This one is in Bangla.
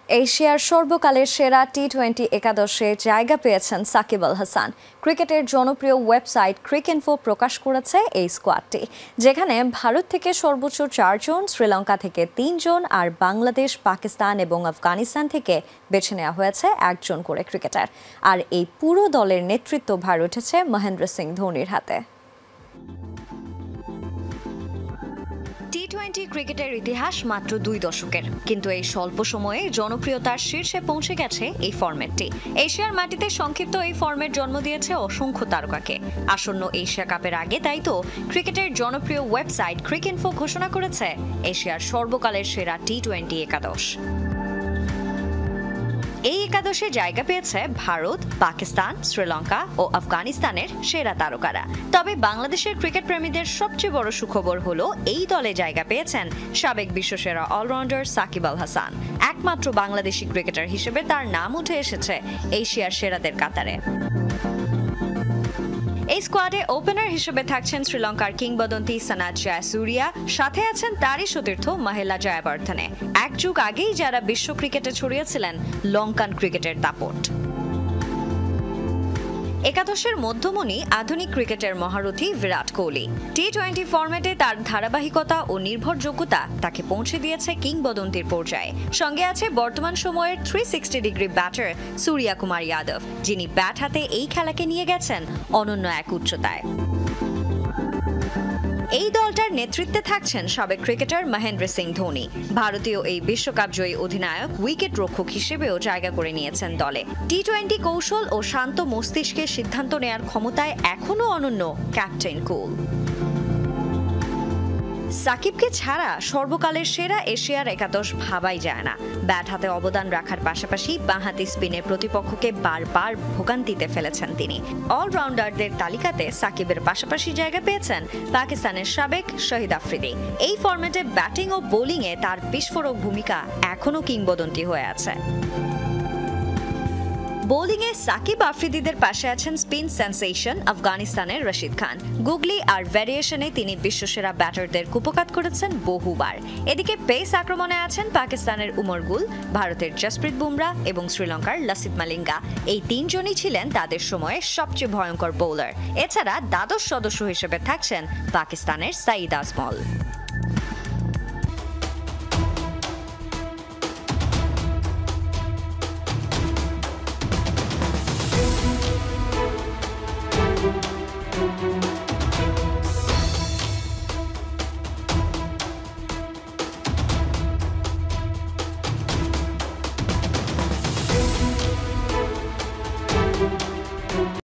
এশিয়ার সর্বকালের সেরা টি-20 একাদশে জায়গা পেয়েছেন সাকিব আল হাসান। ক্রিকেটের জনপ্রিয় ওয়েবসাইট ক্রিকইনফো প্রকাশ করেছে এই স্কোয়াডটি, যেখানে ভারত থেকে সর্বোচ্চ 4 জন, শ্রীলঙ্কা থেকে 3 জন আর বাংলাদেশ, পাকিস্তান এবং আফগানিস্তান থেকে বেছে নেওয়া হয়েছে 1 জন করে ক্রিকেটার। আর এই পুরো দলের নেতৃত্বভার উঠেছে মহেন্দ্র সিং ধোনির হাতে। টি-20 ক্রিকেটের ইতিহাস মাত্র 2 দশকের, কিন্তু এই স্বল্প সময়ে জনপ্রিয়তার শীর্ষে পৌঁছে গেছে এই ফরম্যাটটি। এশিয়ার মাটিতে সংক্ষিপ্ত এই ফরম্যাট জন্ম দিয়েছে অসংখ্য তারকাকে। আসন্ন এশিয়া কাপের আগে তাই তো ক্রিকেটের জনপ্রিয় ওয়েবসাইট ক্রিকইনফো ঘোষণা করেছে এশিয়ার সর্বকালের সেরা টি-20 একাদশ। এই একাদশে জায়গা পেয়েছে ভারত, পাকিস্তান, শ্রীলঙ্কা ও আফগানিস্তানের সেরা তারকারা। তবে বাংলাদেশের ক্রিকেট প্রেমীদের সবচেয়ে বড় সুখবর হলো এই দলে জায়গা পেয়েছেন সাবেক বিশ্বসেরা অলরাউন্ডার সাকিব আল হাসান। একমাত্র বাংলাদেশি ক্রিকেটার হিসেবে তার নাম উঠে এসেছে এশিয়ার সেরাদের কাতারে। এই স্কোয়াডে ওপেনার হিসেবে থাকছেন শ্রীলঙ্কার কিংবদন্তি সনাথ জয়াসুরিয়া, সাথে আছেন তারই সতীর্থ মহেলা জয়াবর্ধনে। এক যুগ আগেই যারা বিশ্ব ক্রিকেটে ছড়িয়েছিলেন লঙ্কান ক্রিকেটের দাপট। একাদশের মধ্যমণি আধুনিক ক্রিকেটের মহারথী বিরাট কোহলি। টি-20 ফরম্যাটে তার ধারাবাহিকতা ও নির্ভরযোগ্যতা তাকে পৌঁছে দিয়েছে কিংবদন্তির পর্যায়ে। সঙ্গে আছে বর্তমান সময়ের 360 ডিগ্রি ব্যাটার সূর্যা কুমার যাদব, যিনি ব্যাট হাতে এই খেলাকে নিয়ে গেছেন অনন্য এক উচ্চতায়। এই দলটার নেতৃত্বে থাকছেন সাবেক ক্রিকেটার মহেন্দ্র সিং ধোনি। ভারতীয় এই বিশ্বকাপ জয়ী অধিনায়ক উইকেট রক্ষক হিসেবেও জায়গা করে নিয়েছেন দলে। টি-20 কৌশল ও শান্ত মস্তিষ্কে সিদ্ধান্ত নেয়ার ক্ষমতায় এখনও অনন্য ক্যাপ্টেন কুল। সাকিবকে ছাড়া সর্বকালের সেরা এশিয়ার একাদশ ভাবাই যায় না। ব্যাট হাতে অবদান রাখার পাশাপাশি বাঁহাতি স্পিনে প্রতিপক্ষকে বারবার ভোগান্তিতে ফেলেছেন তিনি। অলরাউন্ডারদের তালিকাতে সাকিবের পাশাপাশি জায়গা পেয়েছেন পাকিস্তানের সাবেক শহীদ আফ্রিদি। এই ফরম্যাটে ব্যাটিং ও বোলিংয়ে তার বিস্ফোরক ভূমিকা এখনও কিংবদন্তি হয়ে আছে। বোলিংয়ে সাকিব আফ্রিদিদের পাশে আছেন স্পিন সেন্সেশন আফগানিস্তানের রশিদ খান। গুগলি আর ভ্যারিয়েশনে তিনি বিশ্বসেরা ব্যাটারদের কুপকাত করেছেন বহুবার। এদিকে পেস আক্রমণে আছেন পাকিস্তানের উমর গুল, ভারতের জসপ্রীত বুমরা এবং শ্রীলঙ্কার লসিথ মালিঙ্গা। এই 3 জনই ছিলেন তাদের সময়ে সবচেয়ে ভয়ঙ্কর বোলার। এছাড়া দ্বাদশ সদস্য হিসেবে থাকছেন পাকিস্তানের সাঈদ আজমল।